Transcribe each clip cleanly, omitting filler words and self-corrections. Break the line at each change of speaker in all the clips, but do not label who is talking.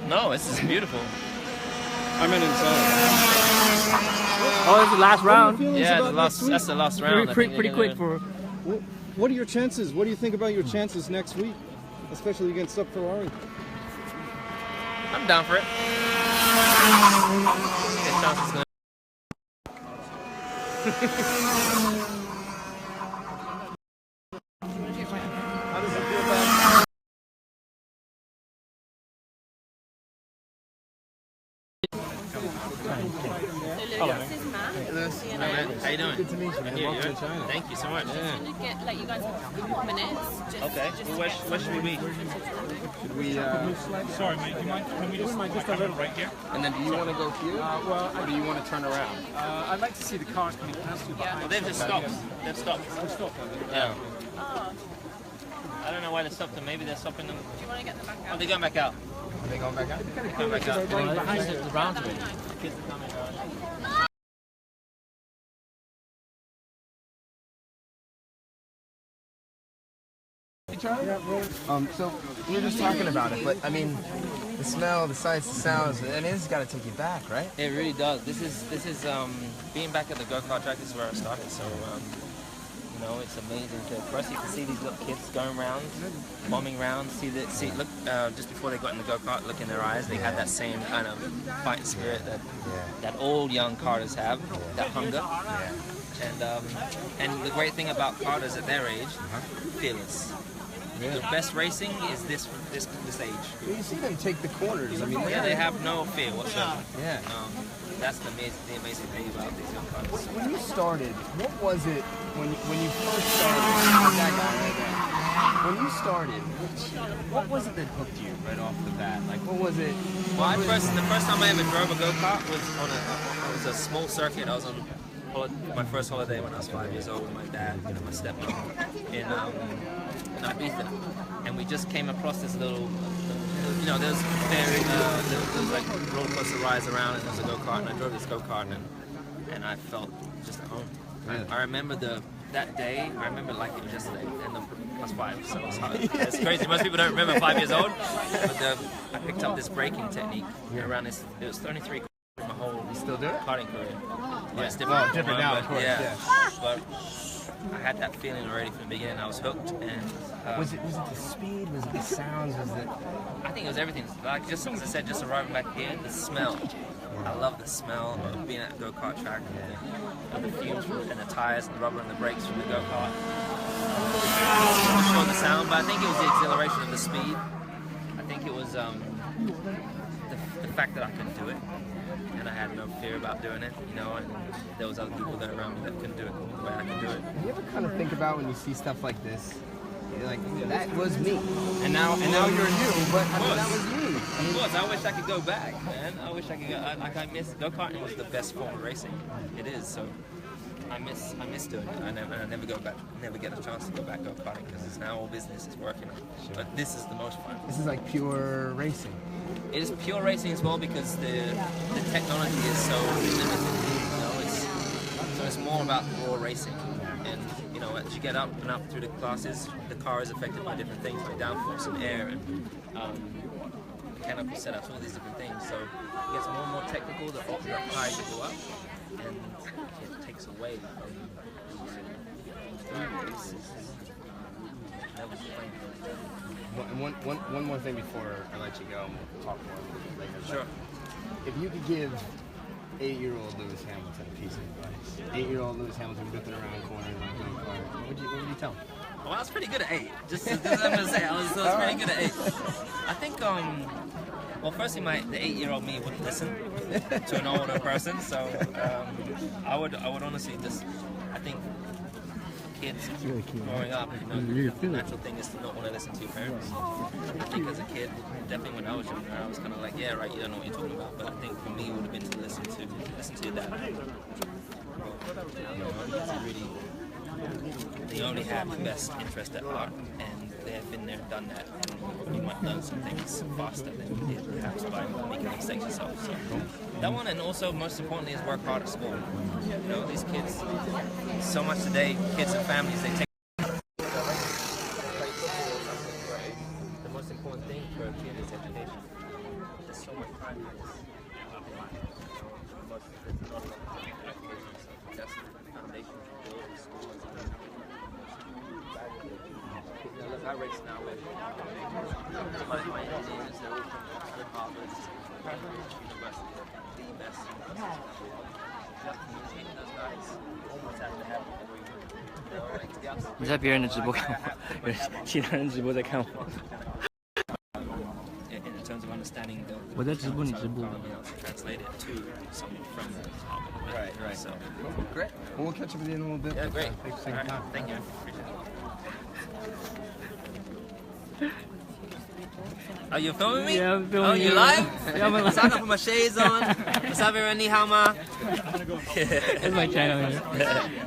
No, this is beautiful.
I meant inside.
Oh, it's the last round.
Yeah, that's the last round.
Pretty quick for.
What are your chances? What do you think about your chances next week, especially against Up Ferrari?
I'm down for it. Get chances now.
How does it feel about?
This is Matt.
How you doing?
Good to meet you.
Good to hear
Welcome
you.
to China.
Thank you so much.
I'm gonna get like you guys have a couple more minutes.
Okay. Where should we be?
Should we?
Sorry, mate. Do you mind? Can we just come in right here?
And then, do you want to go here,
Well,
or do you want to turn around?
I'd like to see the cars coming past you.
Well, they've just stopped. They've stopped.
Stop.
Yeah.
Oh,
I don't know why they stopped them. Maybe they're stopping them.
do you want to get them back
Oh,
out?
they're going back out.
Are they going back out?
Going back out.
Behind the round already.
Kids are coming.
So we were just talking about it, but I mean, the smell, the sights, the sounds, and it's got to take you back, right?
It really does. This is being back at the go-kart track. This is where I started. So you know, it's amazing. First, you can see these little kids going around, bombing around. See look just before they got in the go-kart, look in their eyes. They had that same kind of fighting spirit that all young karters have. That hunger. And the great thing about karters at their age, fearless. The best racing is this age.
Well, you see them take the corners. I mean,
Yeah, they have no fear whatsoever.
Yeah.
That's the amazing thing about these young karters.
When you started, what was it when you first started? That guy right there. When you started, what was it that hooked you right off the bat? Like, what was it?
Well, the first time I ever drove a go-kart was on a small circuit. I was on my first holiday when I was 5 years old with my dad and my stepmom in Ibiza, and we just came across this little, you know, there was like roller coaster rides around, and there was a go-kart, and I drove this go-kart, and I felt just at home. I remember that day. I remember like it was yesterday, and I was 5, so it's crazy. Most people don't remember 5 years old, but I picked up this braking technique around this. It was 33 my whole karting career. Yeah, it's different.
different now, of course.
Yeah. But I had that feeling already from the beginning. I was hooked, and
Was it the speed? Was it the sounds? Was it?
I think it was everything. Like just as I said, just arriving back here, the smell. I love the smell of being at a go-kart track, and the fumes and the tires and the rubber and the brakes from the go-kart. I'm not sure the sound, but I think it was the exhilaration of the speed. I think it was the fact that I could do it. And I had no fear about doing it, you know, and there was other people there around me that couldn't do it the way I could do it.
You ever kind of think about when you see stuff like this? You're like, that was me, and now you're you, but I mean, that was me.
Of course, I wish I could go back, man. I wish I could go. Like I miss go-karting was the best form of racing. It is. So I miss doing it. I never go back. Never get a chance to go back go-karting because it's now all business is working. But this is the most fun.
This is like pure racing.
It is pure racing as well because the technology is so limited. You know, so it's more about raw racing. And you know, as you get up and up through the classes, the car is affected by different things, like downforce and air and mechanical setups, all these different things. So it gets more and more technical the higher you go up, and it takes away from
One more thing before I let you go, and we'll talk more later.
Sure.
If you could give 8-year-old Lewis Hamilton a piece of advice, 8-year-old Lewis Hamilton whipping around corners on a go-kart, what would you tell him?
Well, I was pretty good at 8. Just I'm gonna say, I was pretty good at 8. I think, well, firstly, the 8-year-old me wouldn't listen to an older person, so I would honestly just, I think kids growing up, you know, the natural thing is to not want to listen to your parents. I think as a kid, definitely when I was younger, I was kind of like, yeah, right, you don't know what you're talking about. But I think for me, it would have been to listen to your dad. You know, because they only have the best interest at heart, and they have been there, done that, and you might learn some things faster than you did perhaps by making mistakes yourself. So that one, and also most importantly, is work hard at school. You know, these kids, so much today, kids and families, they take the most important thing for a kid is education. There's That's the foundation to build schools. Look, I race now with my engineers. They're all from Oxford, Harvard, Cambridge University, the best university. Communicating those guys almost have to have every.
你在别人的直播看我，其他人直播在看我。
In terms of understanding the
我在直播，你直播。
translate it to someone from Harvard.
Right.
So
Great. Well, we'll catch up with you in a little bit.
yeah, great.
Thanks for
All
taking
right,
time.
thank you. Are you filming me?
Yeah, I'm filming
Oh, you
you.
live?
Yeah, I'm live.
So I got put my shades on. What's up, everyone? Ni hao ma?
That's my channel here.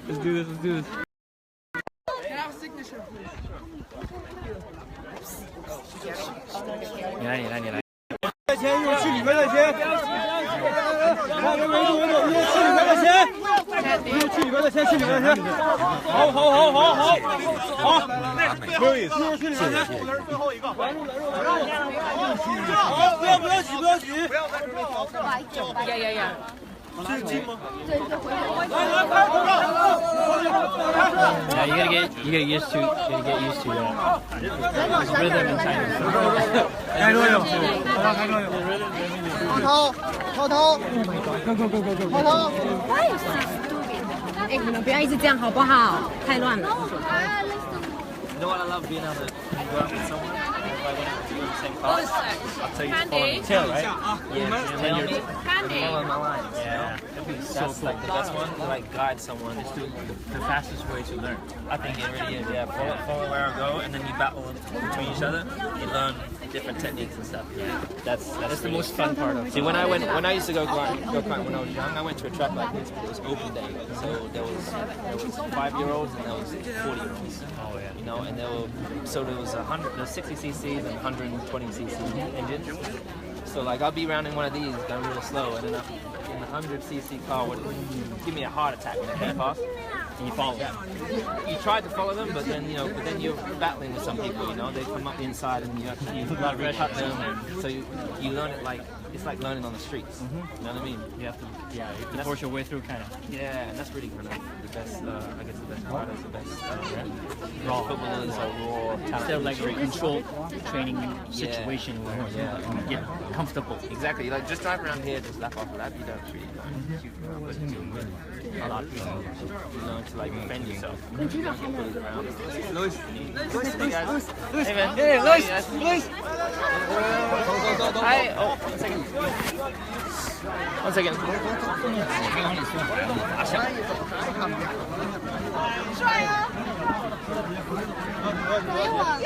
Let's do this. Let's do this. 你来，你来，你来。
再签，一会儿去里面再签。好，围住，一会儿去里面再签。一会儿去里面再签，去里面再签。好，没有意思。一会儿去里面签。最后一个。好，不要举，不要举。
Yeah.
这是金吗？
Yeah, you gotta get used to this rhythm in China.
开作用，开作用。涛涛，
哎，你们不要一直这样好不好？太乱了。
You know what I love being able to go out with someone? If I went out to the same class, I'll tell you to follow me.
Tail, right?
Yeah, follow me.
Candy.
Follow my lines.
Yeah.
That's like the best one to like guide someone. It's the fastest way to learn. I think it really is. Yeah, follow where I go, and then you battle between each other. You learn different techniques and stuff. Yeah, that's
That's the most fun part of it.
See, when I used to go karting when I was young, I went to a track like this. It was open day, so there was 5-year-olds and there was 40-year-olds.
Oh yeah.
You know, and there was 60 cc's and 120 cc engines. So like I'll be rounding one of these going really slow, and then in the 100 cc car would give me a heart attack when I came past. And you follow them. You tried to follow them, but then you're battling with some people. You know, they come up the inside and you got to cut them, and so you learn it like it's like learning on the streets. You know what I mean?
You have to force your way through, kind of.
Yeah, and that's really kind of the best. I guess the best part is the best.
Raw.
Footballers are raw,
Instead of like a
talented.
controlled training situation where you get comfortable.
Exactly. Like just drive around here, just lap off of that. You don't really learn a huge amount, but a lot. You learn to like defend yourself. You don't get bullied around. Lewis. Hey guys. Hey man. Hey Lewis. Hi. Oh, 1 second. 1 second.
没有啊。